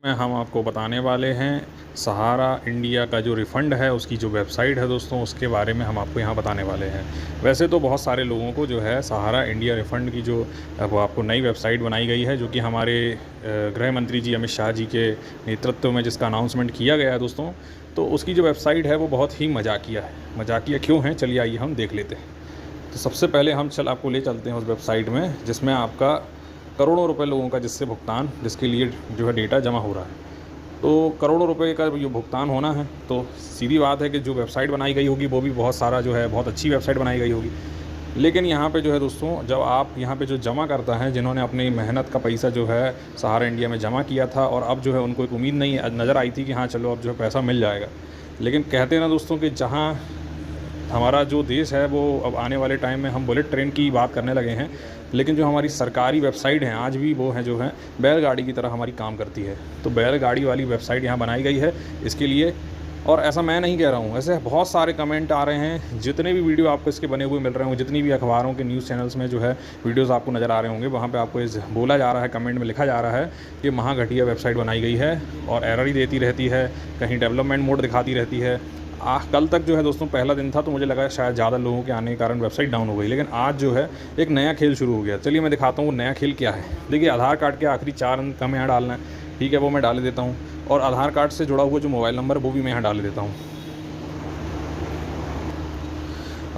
में हम आपको बताने वाले हैं सहारा इंडिया का जो रिफ़ंड है उसकी जो वेबसाइट है दोस्तों, उसके बारे में हम आपको यहाँ बताने वाले हैं। वैसे तो बहुत सारे लोगों को जो है सहारा इंडिया रिफ़ंड की जो वो आपको नई वेबसाइट बनाई गई है, जो कि हमारे गृह मंत्री जी अमित शाह जी के नेतृत्व में जिसका अनाउंसमेंट किया गया है दोस्तों, तो उसकी जो वेबसाइट है वो बहुत ही मजाकिया है। मजाकिया क्यों है, चलिए आइए हम देख लेते हैं। तो सबसे पहले हम आपको ले चलते हैं उस वेबसाइट में जिसमें आपका करोड़ों रुपए लोगों का जिससे भुगतान जिसके लिए जो है डेटा जमा हो रहा है। तो करोड़ों रुपए का जो भुगतान होना है, तो सीधी बात है कि जो वेबसाइट बनाई गई होगी वो भी बहुत सारा जो है बहुत अच्छी वेबसाइट बनाई गई होगी। लेकिन यहाँ पे जो है दोस्तों, जब आप यहाँ पे जो जमा करता है, जिन्होंने अपनी मेहनत का पैसा जो है सहारा इंडिया में जमा किया था और अब जो है उनको एक उम्मीद नहीं नज़र आई थी कि हाँ चलो अब जो है पैसा मिल जाएगा। लेकिन कहते हैं ना दोस्तों कि जहाँ हमारा जो देश है वो अब आने वाले टाइम में हम बुलेट ट्रेन की बात करने लगे हैं, लेकिन जो हमारी सरकारी वेबसाइट हैं आज भी वो हैं जो हैं बैलगाड़ी की तरह हमारी काम करती है। तो बैलगाड़ी वाली वेबसाइट यहाँ बनाई गई है इसके लिए। और ऐसा मैं नहीं कह रहा हूँ, ऐसे बहुत सारे कमेंट आ रहे हैं, जितने भी वीडियो आपको इसके बने हुए मिल रहे होंगे, जितनी भी अखबारों के न्यूज़ चैनल्स में जो है वीडियोज़ आपको नज़र आ रहे होंगे, वहाँ पे आपको इस बोला जा रहा है, कमेंट में लिखा जा रहा है कि महा घटिया वेबसाइट बनाई गई है और एरर ही देती रहती है, कहीं डेवलपमेंट मोड दिखाती रहती है। कल तक जो है दोस्तों पहला दिन था, तो मुझे लगा शायद ज़्यादा लोगों के आने के कारण वेबसाइट डाउन हो गई, लेकिन आज जो है एक नया खेल शुरू हो गया। चलिए मैं दिखाता हूँ वो नया खेल क्या है। देखिए, आधार कार्ड के आखिरी 4 अंक हमें यहाँ डालना है, ठीक है, वो मैं डाल देता हूँ। और आधार कार्ड से जुड़ा हुआ जो मोबाइल नंबर है वो भी मैं यहाँ डाल देता हूँ।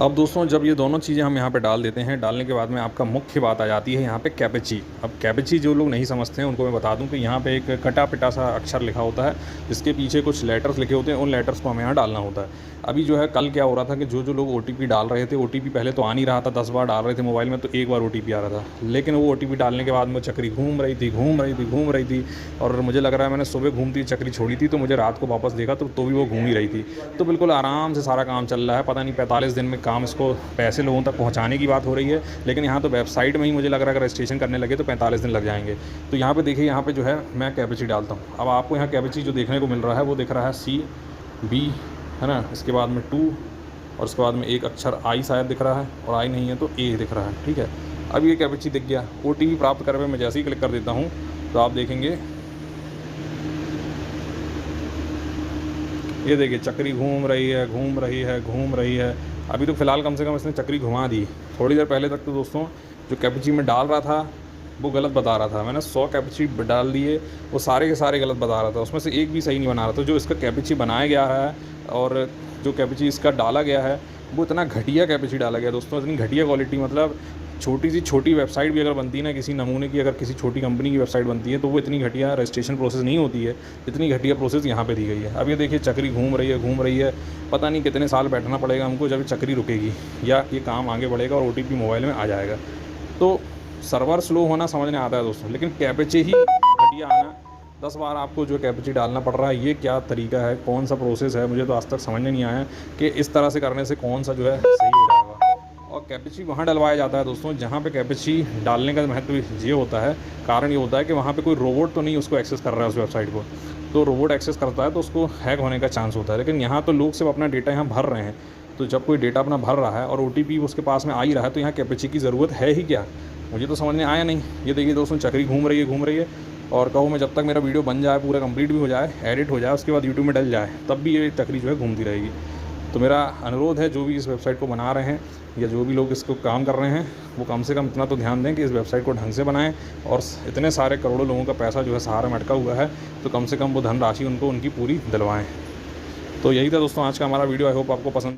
अब दोस्तों जब ये दोनों चीज़ें हम यहाँ पे डाल देते हैं, डालने के बाद में आपका मुख्य बात आ जाती है यहाँ पे कैपेची। अब कैपेची जो लोग नहीं समझते हैं उनको मैं बता दूं कि यहाँ पे एक कटा पिटा सा अक्षर लिखा होता है, जिसके पीछे कुछ लेटर्स लिखे होते हैं, उन लेटर्स को हमें यहाँ डालना होता है। अभी जो है कल क्या हो रहा था कि जो लोग OTP डाल रहे थे, OTP पहले तो आ नहीं रहा था, 10 बार डाल रहे थे मोबाइल में तो एक बार OTP आ रहा था, लेकिन वो OTP डालने के बाद में चक्री घूम रही थी। और मुझे लग रहा है मैंने सुबह घूमती चक्री छोड़ी थी, तो मुझे रात को वापस देखा तो भी वो घूम ही रही थी। तो बिल्कुल आराम से सारा काम चल रहा है, पता नहीं 45 दिन में काम इसको पैसे लोगों तक पहुंचाने की बात हो रही है। लेकिन यहाँ तो वेबसाइट में ही मुझे लग रहा है अगर रजिस्ट्रेशन करने लगे तो 45 दिन लग जाएंगे। तो यहाँ पे देखिए, यहाँ पे जो है मैं कैपेची डालता हूँ। अब आपको यहाँ कैपेची जो देखने को मिल रहा है वो दिख रहा है CB, है ना, इसके बाद में 2 और उसके बाद में एक अक्षर I शायद दिख रहा है, और I नहीं है तो A दिख रहा है, ठीक है। अब ये कैपेची दिख गया। OTP प्राप्त करने में मैं जैसे ही क्लिक कर देता हूँ तो आप देखेंगे, ये देखिए चक्री घूम रही है। अभी तो फ़िलहाल कम से कम इसने चक्री घुमा दी। थोड़ी देर पहले तक तो दोस्तों जो कैपेची में डाल रहा था वो गलत बता रहा था। मैंने 100 कैपेची डाल दिए, वो सारे के सारे गलत बता रहा था, उसमें से एक भी सही नहीं बना रहा था। जो इसका कैपेची बनाया गया है और जो कैपेची इसका डाला गया है वो इतना घटिया कैपेची डाला गया दोस्तों, इतनी घटिया क्वालिटी। मतलब छोटी वेबसाइट भी अगर बनती है ना, किसी नमूने की अगर किसी छोटी कंपनी की वेबसाइट बनती है तो वो इतनी घटिया रजिस्ट्रेशन प्रोसेस नहीं होती है, इतनी घटिया प्रोसेस यहाँ पे दी गई है। अब ये देखिए चक्री घूम रही है। पता नहीं कितने साल बैठना पड़ेगा हमको जब चक्री रुकेगी या ये काम आगे बढ़ेगा और OTP मोबाइल में आ जाएगा। तो सर्वर स्लो होना समझ में आता है दोस्तों, लेकिन कैपेची ही घटिया आना, 10 बार आपको जो कैपेची डालना पड़ रहा है, ये क्या तरीका है, कौन सा प्रोसेस है, मुझे तो आज तक समझ में नहीं आया कि इस तरह से करने से कौन सा जो है सही हो जाएगा। और कैपेची वहाँ डलवाया जाता है दोस्तों जहाँ पे कैपेची डालने का महत्व ये होता है, कारण ये होता है कि वहाँ पे कोई रोबोट तो नहीं उसको एक्सेस कर रहा है उस वेबसाइट को। तो रोबोट एक्सेस करता है तो उसको हैक होने का चांस होता है, लेकिन यहाँ तो लोग सिर्फ अपना डेटा यहाँ भर रहे हैं। तो जब कोई डेटा अपना भर रहा है और OTP उसके पास में आ ही रहा है, तो यहाँ कैपेची की ज़रूरत है ही क्या, मुझे तो समझ में आया नहीं। ये देखिए दोस्तों चक्री घूम रही है। और कहूँ मैं जब तक मेरा वीडियो बन जाए, पूरा कंप्लीट भी हो जाए, एडिट हो जाए, उसके बाद YouTube में डल जाए, तब भी ये चक्री जो है घूमती रहेगी। तो मेरा अनुरोध है, जो भी इस वेबसाइट को बना रहे हैं या जो भी लोग इसको काम कर रहे हैं, वो कम से कम इतना तो ध्यान दें कि इस वेबसाइट को ढंग से बनाएं। और इतने सारे करोड़ों लोगों का पैसा जो है सहारा में अटका हुआ है, तो कम से कम वो धनराशि उनको उनकी पूरी दिलवाएं। तो यही था दोस्तों आज का हमारा वीडियो। आई होप आपको पसंद